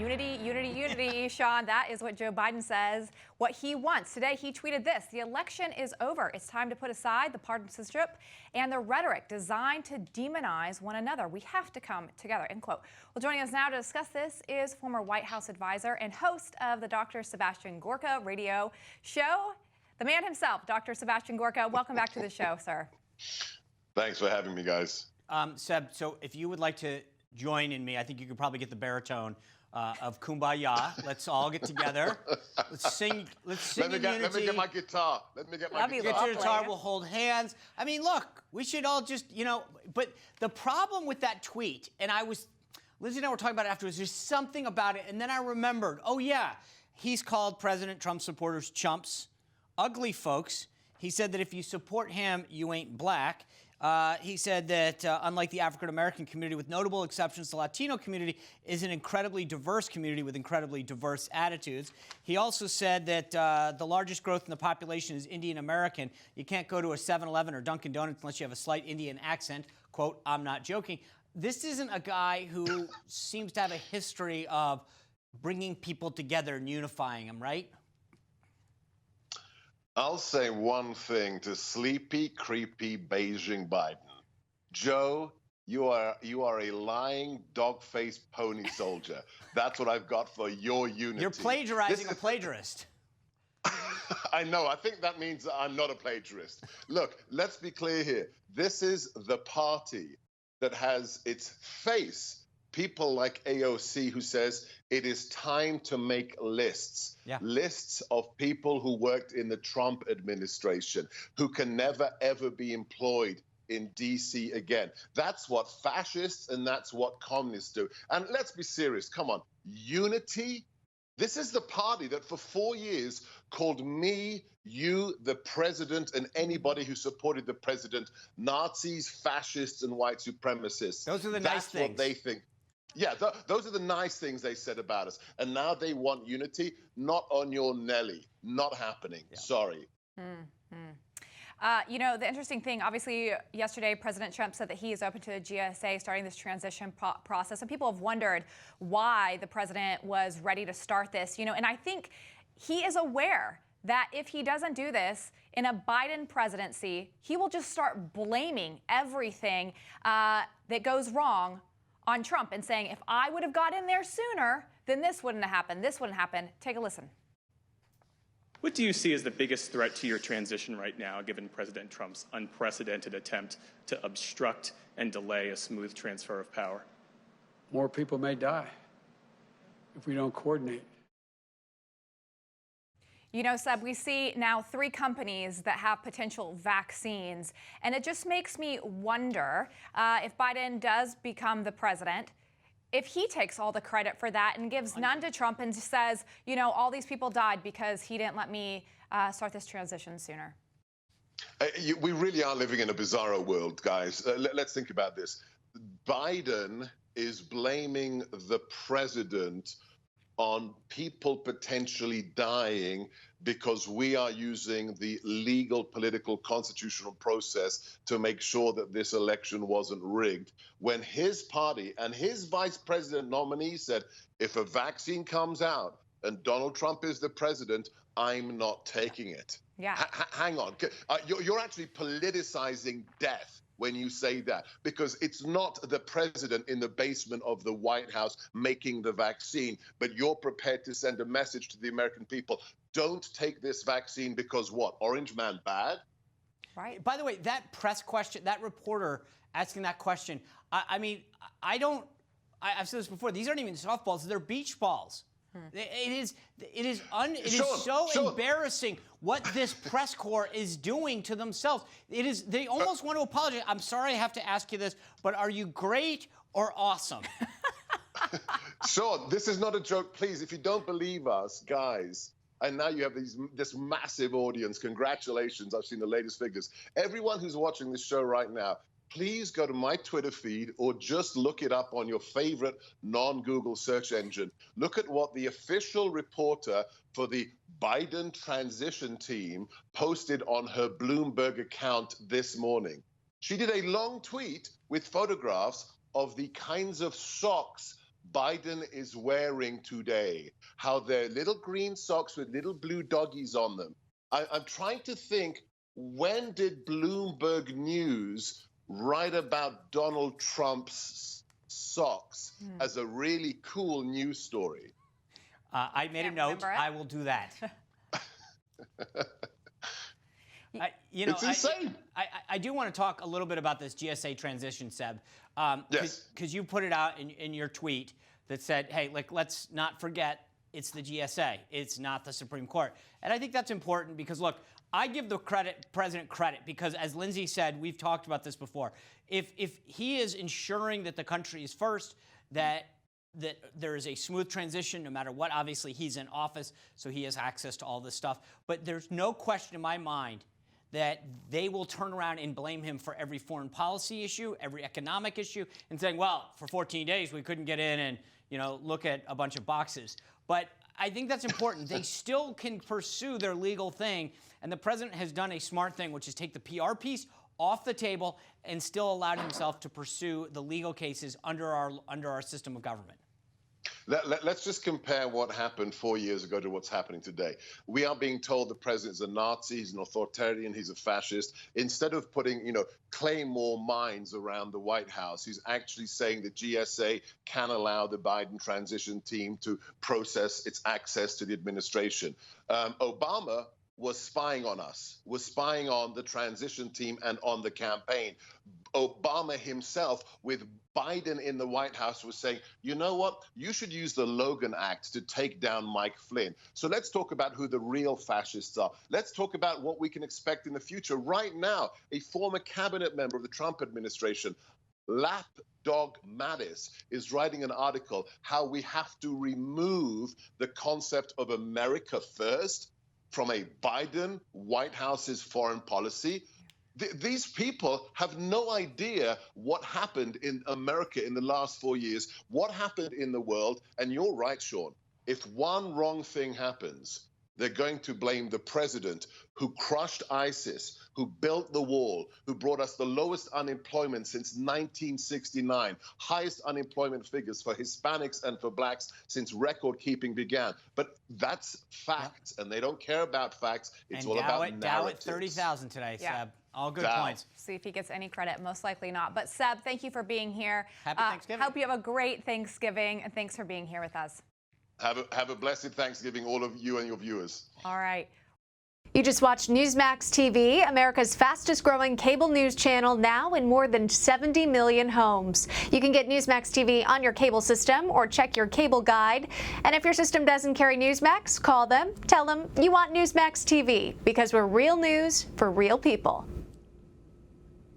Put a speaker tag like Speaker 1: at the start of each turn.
Speaker 1: Unity, unity, unity, Sean. That is what Joe Biden says, what he wants. Today, he tweeted this: the election is over. It's time to put aside the partisanship and the rhetoric designed to demonize one another. We have to come together, end quote. Well, joining us now to discuss this is former White House advisor and host of the Dr. Sebastian Gorka radio show, the man himself, Dr. Sebastian Gorka. Welcome back to the show, sir.
Speaker 2: Thanks for having me, guys.
Speaker 3: Seb, so if you would like to join in me, I think you could probably get the baritone of Kumbaya. Let's all get together. Let's sing. Let's sing in unity.
Speaker 2: Let me get my guitar. Let me get my guitar.
Speaker 3: Get your guitar. We'll hold hands. I mean, look, we should all just, But the problem with that tweet, and Lizzie and I were talking about it afterwards. There's something about it, and then I remembered. Oh yeah, he's called President Trump supporters chumps, ugly folks. He said that if you support him, you ain't black. He said that unlike the African-American community, with notable exceptions, the Latino community is an incredibly diverse community with incredibly diverse attitudes. He also said that the largest growth in the population is Indian American. You can't go to a 7-Eleven or Dunkin' Donuts unless you have a slight Indian accent. Quote, I'm not joking. This isn't a guy who seems to have a history of bringing people together and unifying them, right?
Speaker 2: I'll say one thing to sleepy, creepy Beijing Biden. Joe, you are a lying, dog-faced pony soldier. That's what I've got for your unity.
Speaker 3: You're plagiarizing a plagiarist.
Speaker 2: I know. I think that means that I'm not a plagiarist. Look, let's be clear here. This is the party that has its face people like AOC, who says it is time to make lists. Yeah. Lists of people who worked in the Trump administration, who can never, ever be employed in D.C. again. That's what fascists and that's what communists do. And let's be serious. Come on. Unity? This is the party that for 4 years called me, you, the president, and anybody who supported the president Nazis, fascists, and white supremacists.
Speaker 3: Those are the nice things.
Speaker 2: That's what they think. Yeah, those are the nice things they said about us. And now they want unity. Not on your Nelly. Not happening. Yeah. Sorry.
Speaker 1: The interesting thing, obviously, yesterday, President Trump said that he is open to the GSA starting this transition process. And people have wondered why the president was ready to start this. And I think he is aware that if he doesn't do this in a Biden presidency, he will just start blaming everything that goes wrong on Trump and saying, if I would have got in there sooner, then this wouldn't have happened. This wouldn't happen. Take a listen.
Speaker 4: What do you see as the biggest threat to your transition right now, given President Trump's unprecedented attempt to obstruct and delay a smooth transfer of power?
Speaker 5: More people may die if we don't coordinate.
Speaker 1: Seb, we see now 3 companies that have potential vaccines, and it just makes me wonder if Biden does become the president, if he takes all the credit for that and gives none to Trump and says, all these people died because he didn't let me start this transition sooner.
Speaker 2: We really are living in a bizarro world, guys. Let's think about this. Biden is blaming the president on people potentially dying because we are using the legal, political, constitutional process to make sure that this election wasn't rigged. When his party and his vice president nominee said, if a vaccine comes out and Donald Trump is the president, I'm not taking it.
Speaker 1: Yeah.
Speaker 2: Hang on. You're actually politicizing death when you say that, because it's not the president in the basement of the White House making the vaccine, but you're prepared to send a message to the American people. Don't take this vaccine because what? Orange man bad?
Speaker 3: Right. By the way, that press question, that reporter asking that question, I've said this before, these aren't even softballs, they're beach balls. It is so embarrassing what this press corps is doing to themselves. They almost want to apologize. I'm sorry I have to ask you this, but are you great or awesome?
Speaker 2: Sean, this is not a joke. Please, if you don't believe us, guys, and now you have this massive audience. Congratulations. I've seen the latest figures. Everyone who's watching this show right now, please go to my Twitter feed or just look it up on your favorite non-Google search engine. Look at what the official reporter for the Biden transition team posted on her Bloomberg account this morning. She did a long tweet with photographs of the kinds of socks Biden is wearing today, how they're little green socks with little blue doggies on them. I'm trying to think, when did Bloomberg News write about Donald Trump's socks as a really cool news story?
Speaker 3: I made a note. I will do that.
Speaker 2: It's insane.
Speaker 3: I do want to talk a little bit about this GSA transition, Seb.
Speaker 2: Yes.
Speaker 3: Because you put it out in your tweet that said, hey, let's not forget it's the GSA. It's not the Supreme Court. And I think that's important because, look, I give the president credit because, as Lindsay said, we've talked about this before. If he is ensuring that the country is first, that there is a smooth transition no matter what. Obviously, he's in office, so he has access to all this stuff. But there's no question in my mind that they will turn around and blame him for every foreign policy issue, every economic issue, and saying, well, for 14 days, we couldn't get in and look at a bunch of boxes. But I think that's important. They still can pursue their legal thing, and the president has done a smart thing, which is take the PR piece off the table and still allowed himself to pursue the legal cases under our system of government.
Speaker 2: Let's just compare what happened 4 years ago to what's happening today. We are being told the president's a Nazi, he's an authoritarian, he's a fascist. Instead of putting, Claymore mines around the White House, he's actually saying the GSA can allow the Biden transition team to process its access to the administration. Obama was spying on us, was spying on the transition team and on the campaign. Obama himself, with Biden in the White House, was saying, you know what, you should use the Logan Act to take down Mike Flynn. So let's talk about who the real fascists are. Let's talk about what we can expect in the future. Right now, a former cabinet member of the Trump administration, Lapdog Mattis, is writing an article how we have to remove the concept of America first from a Biden White House's foreign policy. These people have no idea what happened in America in the last 4 years, what happened in the world. And you're right, Sean. If one wrong thing happens, they're going to blame the president who crushed ISIS, who built the wall, who brought us the lowest unemployment since 1969, highest unemployment figures for Hispanics and for blacks since record-keeping began. But that's facts, and they don't care about facts. It's all about narratives.
Speaker 3: Dow at 30,000 today, Seb. All good points.
Speaker 1: See if he gets any credit. Most likely not. But Seb, thank you for being here.
Speaker 3: Happy Thanksgiving.
Speaker 1: Hope you have a great Thanksgiving, and thanks for being here with us.
Speaker 2: Have a blessed Thanksgiving, all of you and your viewers.
Speaker 1: All right.
Speaker 6: You just watched Newsmax TV, America's fastest growing cable news channel, now in more than 70 million homes. You can get Newsmax TV on your cable system or check your cable guide. And if your system doesn't carry Newsmax, call them, tell them you want Newsmax TV, because we're real news for real people.